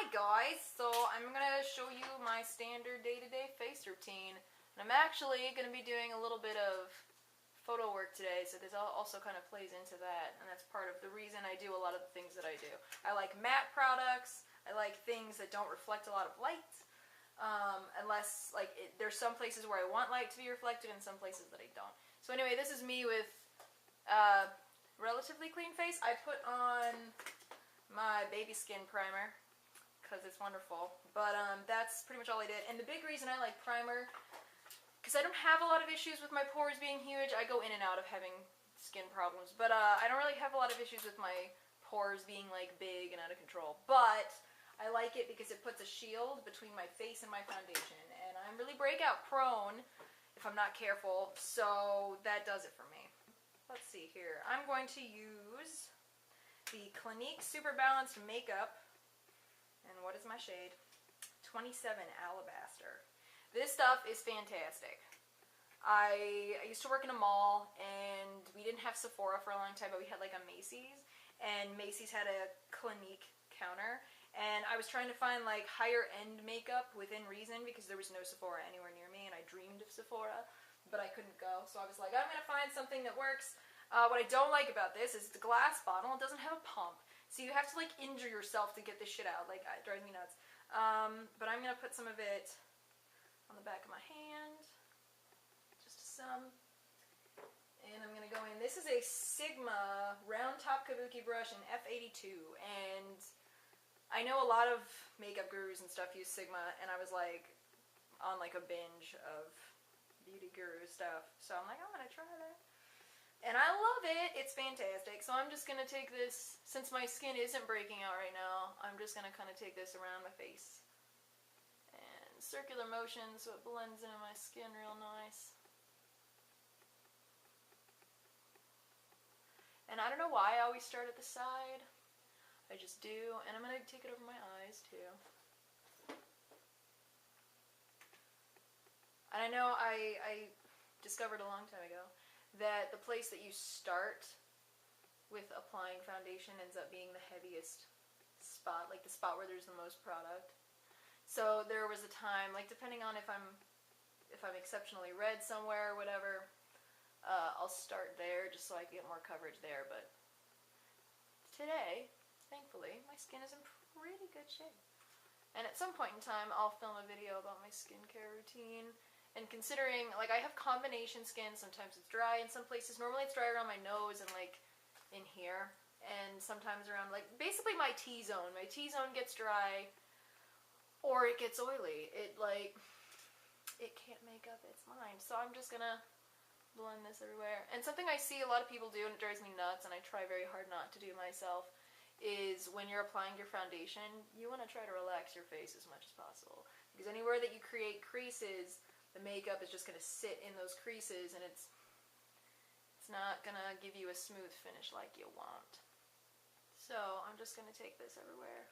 Hi guys, so I'm gonna show you my standard day-to-day face routine. And I'm actually gonna be doing a little bit of photo work today, so this also kind of plays into that, and that's part of the reason I do a lot of the things that I do. I like matte products, I like things that don't reflect a lot of light, unless, like, there's some places where I want light to be reflected and some places that I don't. So anyway, this is me with relatively clean face. I put on my baby skin primer because it's wonderful, but that's pretty much all I did. And the big reason I like primer, because I don't have a lot of issues with my pores being huge. I go in and out of having skin problems, but I don't really have a lot of issues with my pores being like big and out of control. But I like it because it puts a shield between my face and my foundation, and I'm really breakout prone if I'm not careful, so that does it for me. Let's see here. I'm going to use the Clinique Superbalanced makeup, and what is my shade? 27 Alabaster. This stuff is fantastic. I used to work in a mall, and we didn't have Sephora for a long time, but we had like a Macy's, and Macy's had a Clinique counter, and I was trying to find like higher end makeup within reason because there was no Sephora anywhere near me, and I dreamed of Sephora, but I couldn't go, so I was like, I'm gonna find something that works. What I don't like about this is it's a glass bottle. It doesn't have a pump, so you have to like injure yourself to get this shit out. Like, it drives me nuts. But I'm gonna put some of it on the back of my hand, just some, and I'm gonna go in. This is a Sigma round top Kabuki brush in F82, and I know a lot of makeup gurus and stuff use Sigma, and I was like on like a binge of beauty guru stuff, so I'm like, I'm gonna try that. And I love it. It's fantastic. So I'm just going to take this, since my skin isn't breaking out right now, I'm just going to kind of take this around my face. And circular motion so it blends into my skin real nice. And I don't know why I always start at the side. I just do. And I'm going to take it over my eyes too. And I know I discovered a long time ago that the place that you start with applying foundation ends up being the heaviest spot, like the spot where there's the most product. So there was a time, like depending on if I'm exceptionally red somewhere or whatever, I'll start there just so I can get more coverage there. But today, thankfully, my skin is in pretty good shape. And at some point in time, I'll film a video about my skincare routine. And considering, like, I have combination skin, sometimes it's dry in some places. Normally it's dry around my nose and, like, in here. And sometimes around, like, basically my T-zone. My T-zone gets dry or it gets oily. It, like, it can't make up its mind. So I'm just gonna blend this everywhere. And something I see a lot of people do, and it drives me nuts, and I try very hard not to do myself, is when you're applying your foundation, you want to try to relax your face as much as possible. Because anywhere that you create creases, the makeup is just going to sit in those creases, and it's not going to give you a smooth finish like you want. So I'm just going to take this everywhere.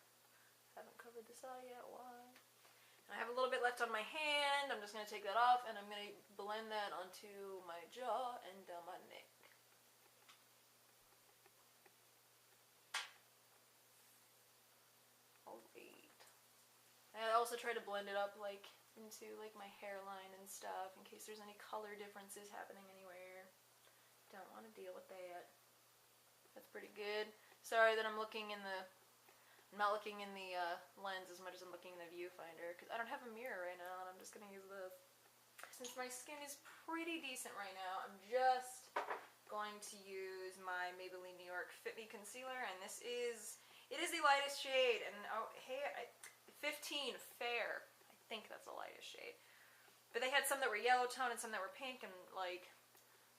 Haven't covered this eye yet. Why? And I have a little bit left on my hand. I'm just going to take that off, and I'm going to blend that onto my jaw and down my neck. Alright. And I also try to blend it up like into like my hairline and stuff in case there's any color differences happening anywhere. Don't want to deal with that. That's pretty good. Sorry that I'm not looking in the lens as much as I'm looking in the viewfinder because I don't have a mirror right now, and I'm just gonna use this. Since my skin is pretty decent right now, I'm just going to use my Maybelline New York Fit Me Concealer, and it is the lightest shade, and oh hey, 15 Fair. I think that's the lightest shade. But they had some that were yellow tone and some that were pink, and like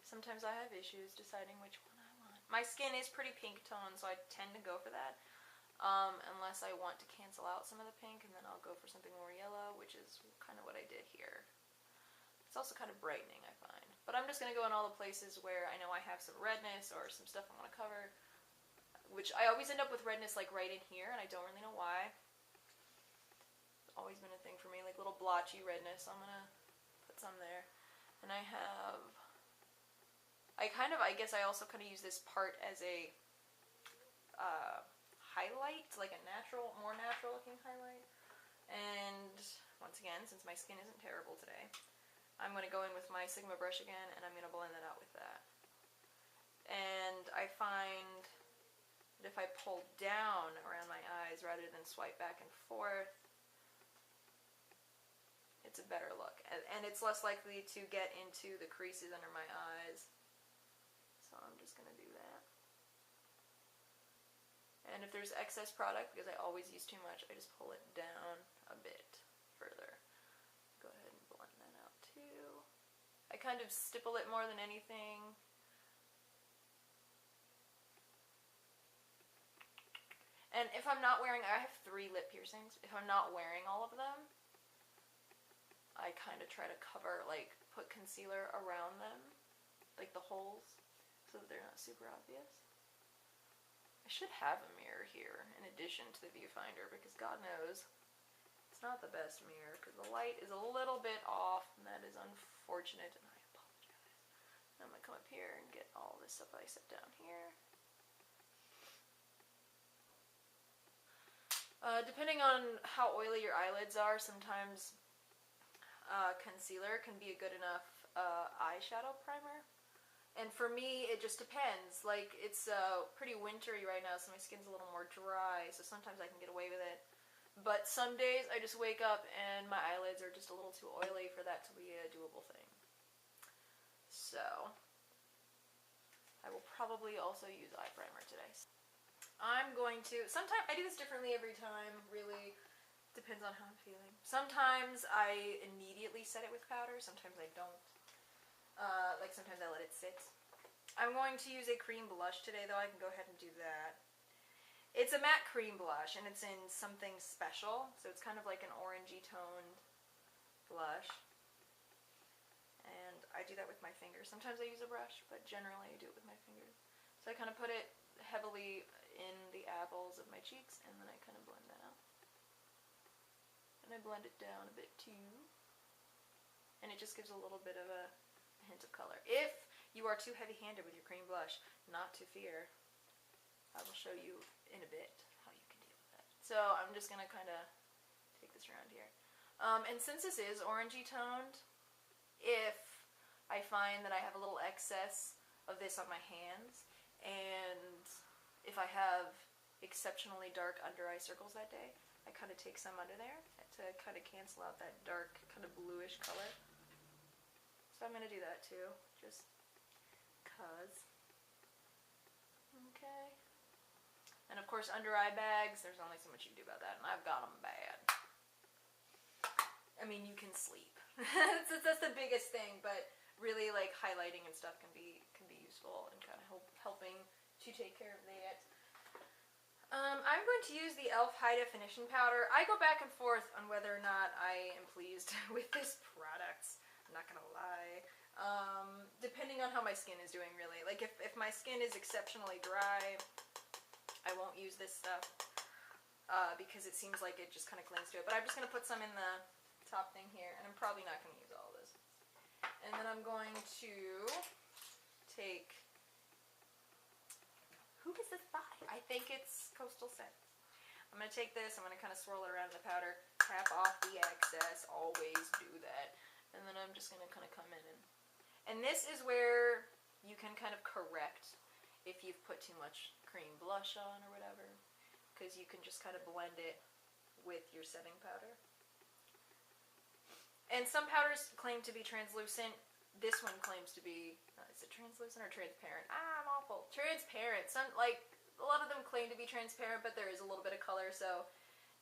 sometimes I have issues deciding which one I want. My skin is pretty pink tone, so I tend to go for that. Unless I want to cancel out some of the pink, and then I'll go for something more yellow, which is kind of what I did here. It's also kind of brightening, I find. But I'm just going to go in all the places where I know I have some redness or some stuff I want to cover, which I always end up with redness like right in here, and I don't really know why. Always been a thing for me, like little blotchy redness. So I'm gonna put some there. And I guess I also kind of use this part as a highlight, like a more natural looking highlight. once again, since my skin isn't terrible today, I'm going to go in with my Sigma brush again, and I'm going to blend that out with that. And I find that if I pull down around my eyes rather than swipe back and forth, it's a better look. And it's less likely to get into the creases under my eyes. So I'm just going to do that. And if there's excess product, because I always use too much, I just pull it down a bit further. Go ahead and blend that out too. I kind of stipple it more than anything. And if I'm not wearing, I have 3 lip piercings. If I'm not wearing all of them, I kind of try to cover, like, put concealer around them, like the holes, so that they're not super obvious. I should have a mirror here in addition to the viewfinder, because God knows it's not the best mirror, because the light is a little bit off, and that is unfortunate, and I apologize. I'm going to come up here and get all this stuff I set down here. Depending on how oily your eyelids are, sometimes concealer can be a good enough eyeshadow primer. And for me, it just depends. Like, it's pretty wintry right now, so my skin's a little more dry, so sometimes I can get away with it. But some days, I just wake up and my eyelids are just a little too oily for that to be a doable thing. So, I will probably also use eye primer today. I'm going to, sometimes, I do this differently every time, really. Depends on how I'm feeling. Sometimes I immediately set it with powder, sometimes I don't. Like sometimes I let it sit. I'm going to use a cream blush today, though. I can go ahead and do that. It's a matte cream blush, and it's in Something Special, so it's kind of like an orangey toned blush. And I do that with my fingers. Sometimes I use a brush, but generally I do it with my fingers. So I kind of put it heavily in the apples of my cheeks, and then I kind of blend that out. And I blend it down a bit too. And it just gives a little bit of a hint of color. If you are too heavy-handed with your cream blush, not to fear. I will show you in a bit how you can deal with that. So I'm just going to kind of take this around here. And since this is orangey toned, if I find that I have a little excess of this on my hands, and if I have exceptionally dark under eye circles that day, I kind of take some under there to kind of cancel out that dark, kind of bluish color. So I'm going to do that too, just cause. Okay. And of course, under eye bags, there's only so much you can do about that, and I've got them bad. I mean, you can sleep. that's the biggest thing, but really, like, highlighting and stuff can be useful and kind of helping to take care of that. I'm going to use the e.l.f. High Definition Powder. I go back and forth on whether or not I am pleased with this product. I'm not gonna lie. Depending on how my skin is doing, really. Like, if my skin is exceptionally dry, I won't use this stuff because it seems like it just kind of clings to it. But I'm just gonna put some in the top thing here, and I'm probably not gonna use all of this. And then I'm going to take, who is this by? I think it's Coastal Scent. I'm going to take this, I'm going to kind of swirl it around in the powder, tap off the excess, always do that. And then I'm just going to kind of come in and this is where you can kind of correct if you've put too much cream blush on or whatever, because you can just kind of blend it with your setting powder. And some powders claim to be translucent. This one claims to be, is it translucent or transparent? I'm awful. Transparent. Some, like, a lot of them claim to be transparent, but there is a little bit of color, so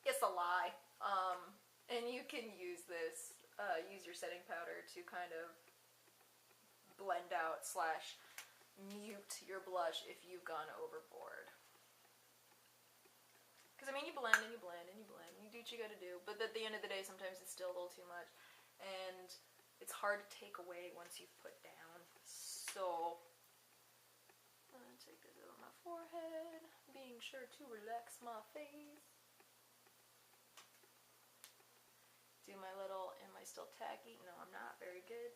it's a lie. And you can use this, use your setting powder to kind of blend out / mute your blush if you've gone overboard. Because, I mean, you blend and you blend and you blend, and you do what you gotta do, but at the end of the day, sometimes it's still a little too much. And it's hard to take away once you've put down. So, I'm going to take this over my forehead, being sure to relax my face. Do my little, am I still tacky? No, I'm not very good.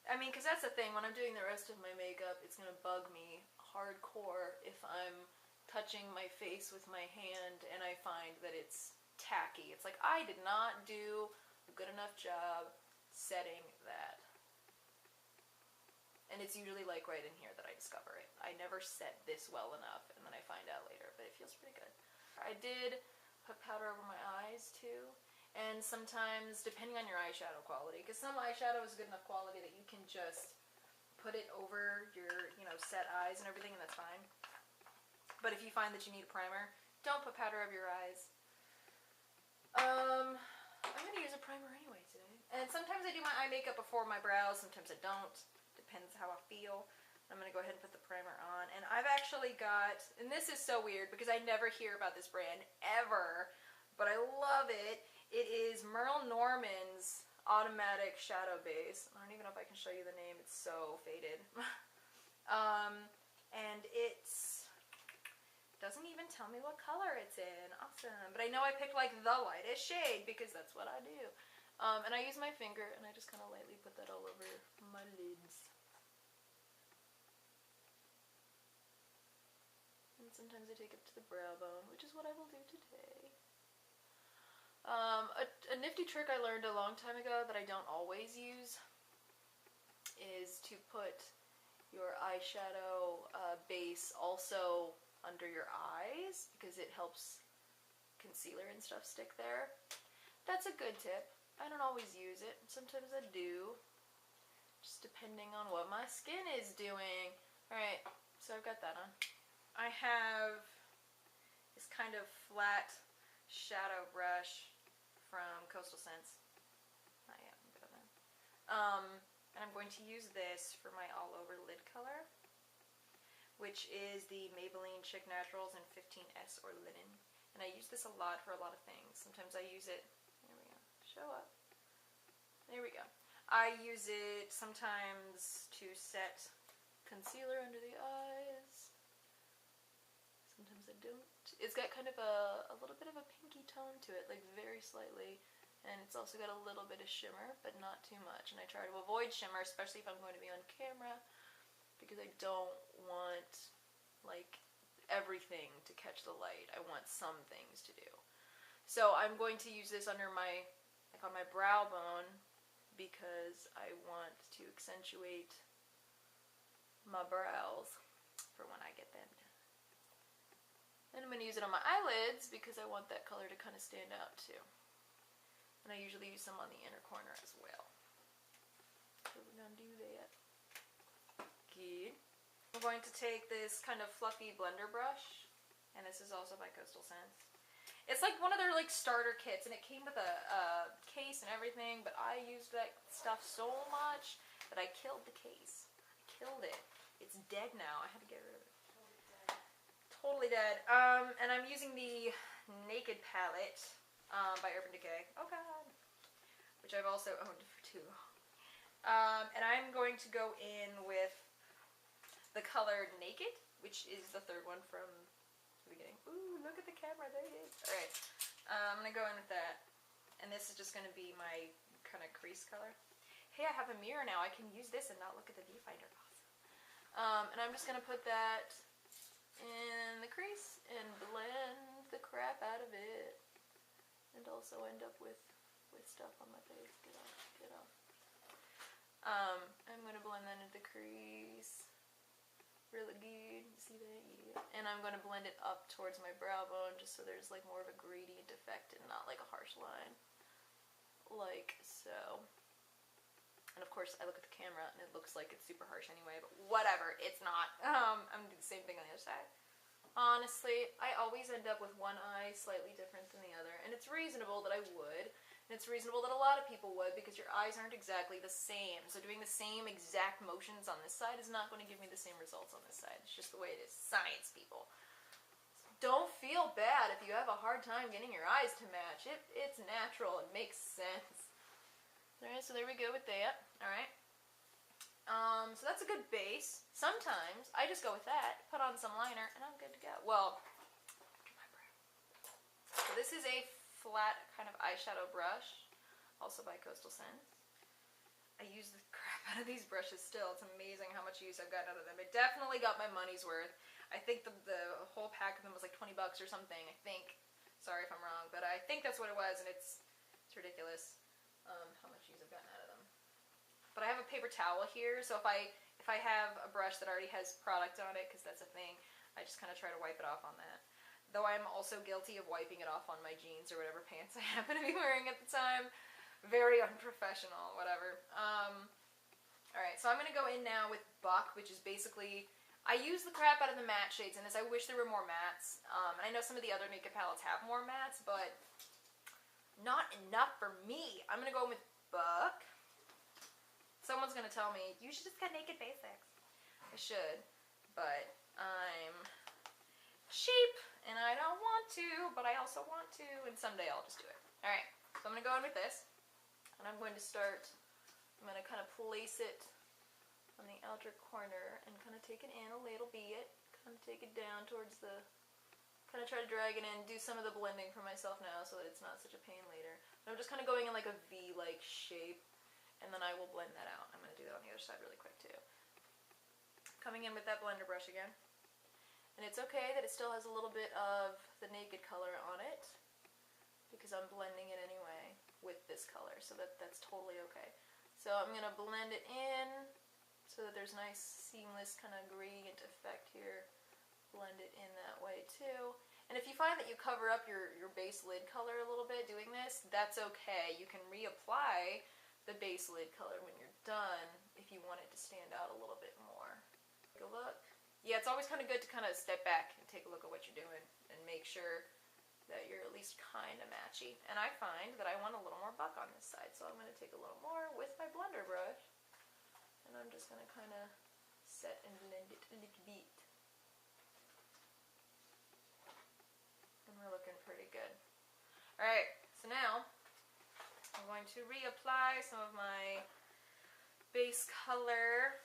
I mean, because that's the thing, when I'm doing the rest of my makeup, it's going to bug me hardcore if I'm touching my face with my hand and I find that it's tacky. It's like I did not do a good enough job setting that. And it's usually like right in here that I discover it. I never set this well enough, and then I find out later, but it feels pretty good. I did put powder over my eyes too, and sometimes depending on your eyeshadow quality, because some eyeshadow is good enough quality that you can just put it over your, you know, set eyes and everything, and that's fine. But if you find that you need a primer, don't put powder over your eyes. I'm going to use a primer anyway today. And sometimes I do my eye makeup before my brows, sometimes I don't. Depends how I feel. I'm going to go ahead and put the primer on. And I've actually got, and this is so weird because I never hear about this brand ever, but I love it. It is Merle Norman's Automatic Shadow Base. I don't even know if I can show you the name. It's so faded. And it's doesn't even tell me what color it's in. Awesome. But I know I picked like the lightest shade because that's what I do. And I use my finger and I just kind of lightly put that all over my lids. And sometimes I take it to the brow bone, which is what I will do today. A nifty trick I learned a long time ago that I don't always use is to put your eyeshadow base also under your eyes because it helps concealer and stuff stick there. That's a good tip. I don't always use it. Sometimes I do. Just depending on what my skin is doing. Alright, so I've got that on. I have this kind of flat shadow brush from Coastal Scents. Not yet, I'm good on that. And I'm going to use this for my all over lid color, which is the Maybelline Chic Naturals in 15S or Linen. And I use this a lot for a lot of things. Sometimes I use it, there we go, show up. There we go. I use it sometimes to set concealer under the eyes. Sometimes I don't. It's got kind of a little bit of a pinky tone to it, like very slightly. And it's also got a little bit of shimmer, but not too much. And I try to avoid shimmer, especially if I'm going to be on camera, because I don't want, like, everything to catch the light. I want some things to do. So I'm going to use this under my, like on my brow bone, because I want to accentuate my brows for when I get them done. And I'm going to use it on my eyelids because I want that color to kind of stand out too. And I usually use some on the inner corner as well. So we're going to do that. Good. I'm going to take this kind of fluffy blender brush, and this is also by Coastal Scents. It's like one of their like starter kits, and it came with a case and everything, but I used that stuff so much that I killed the case. I killed it. It's dead now. I had to get rid of it. Totally dead. And I'm using the Naked palette by Urban Decay. Oh god. Which I've also owned for too long. And I'm going to go in with the color Naked, which is the third one from the beginning. Ooh, look at the camera. There it is. Alright. I'm going to go in with that. And this is just going to be my kind of crease color. Hey, I have a mirror now. I can use this and not look at the viewfinder. Awesome. And I'm just going to put that in the crease and blend the crap out of it. And also end up with stuff on my face. Get off, get off. I'm going to blend that into the crease. Really good. See that? Yeah. And I'm going to blend it up towards my brow bone just so there's like more of a gradient effect and not like a harsh line. Like so. And of course I look at the camera and it looks like it's super harsh anyway, but whatever, it's not. I'm going to do the same thing on the other side. Honestly, I always end up with one eye slightly different than the other, and it's reasonable that I would, and it's reasonable that a lot of people would, because your eyes aren't exactly the same. So doing the same exact motions on this side is not going to give me the same results on this side. It's just the way it is. Science, people. Don't feel bad if you have a hard time getting your eyes to match. It's natural. It makes sense. Alright, so there we go with that. Alright. So that's a good base. Sometimes I just go with that, put on some liner, and I'm good to go. Well, my brow. So this is a flat kind of eyeshadow brush, also by Coastal Scents. I use the crap out of these brushes still. It's amazing how much use I've gotten out of them. It definitely got my money's worth. I think the whole pack of them was like 20 bucks or something, I think. Sorry if I'm wrong, but I think that's what it was, and it's ridiculous how much use I've gotten out of them. But I have a paper towel here, so if I have a brush that already has product on it, because that's a thing, I just kind of try to wipe it off on that. Though I'm also guilty of wiping it off on my jeans or whatever pants I happen to be wearing at the time. Very unprofessional, whatever. Alright, so I'm going to go in now with Buck, which is basically... I use the crap out of the matte shades in this. I wish there were more mattes. And I know some of the other makeup palettes have more mattes, but not enough for me. I'm going to go in with Buck. Someone's going to tell me, you should just get Naked Basics. I should, but I'm cheap, and I don't want to, but I also want to, and someday I'll just do it. Alright, so I'm going to go in with this, and I'm going to start, I'm going to kind of place it on the outer corner and kind of take it in a little bit, kind of take it down towards the, kind of try to drag it in, do some of the blending for myself now so that it's not such a pain later. But I'm just kind of going in like a V-like shape, and then I will blend that out. I'm going to do that on the other side really quick too. Coming in with that blender brush again. And it's okay that it still has a little bit of the Naked color on it, because I'm blending it anyway with this color, so that's totally okay. So I'm going to blend it in so that there's nice seamless kind of gradient effect here. Blend it in that way too. And if you find that you cover up your base lid color a little bit doing this, that's okay. You can reapply the base lid color when you're done if you want it to stand out a little bit more. Take a look. Yeah, it's always kind of good to kind of step back and take a look at what you're doing and make sure that you're at least kind of matchy. And I find that I want a little more Buck on this side, so I'm going to take a little more with my blender brush. And I'm just going to kind of set and blend it a little bit. And we're looking pretty good. Alright, so now I'm going to reapply some of my base color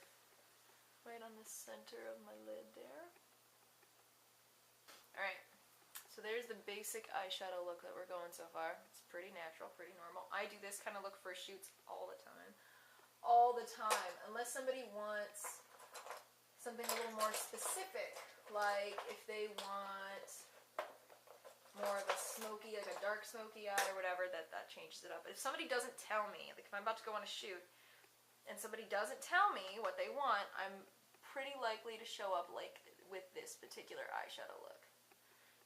right on the center of my lid there. Alright, so there's the basic eyeshadow look that we're going so far. It's pretty natural, pretty normal. I do this kind of look for shoots all the time. All the time, unless somebody wants something a little more specific, like if they want more of a smoky, like a dark smoky eye or whatever, that changes it up. But if somebody doesn't tell me, like if I'm about to go on a shoot and somebody doesn't tell me what they want, I'm pretty likely to show up like with this particular eyeshadow look.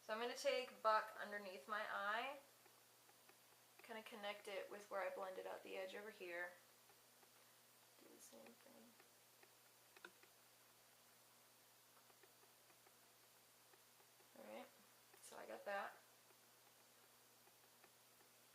So I'm going to take Buck underneath my eye, kind of connect it with where I blended out the edge over here.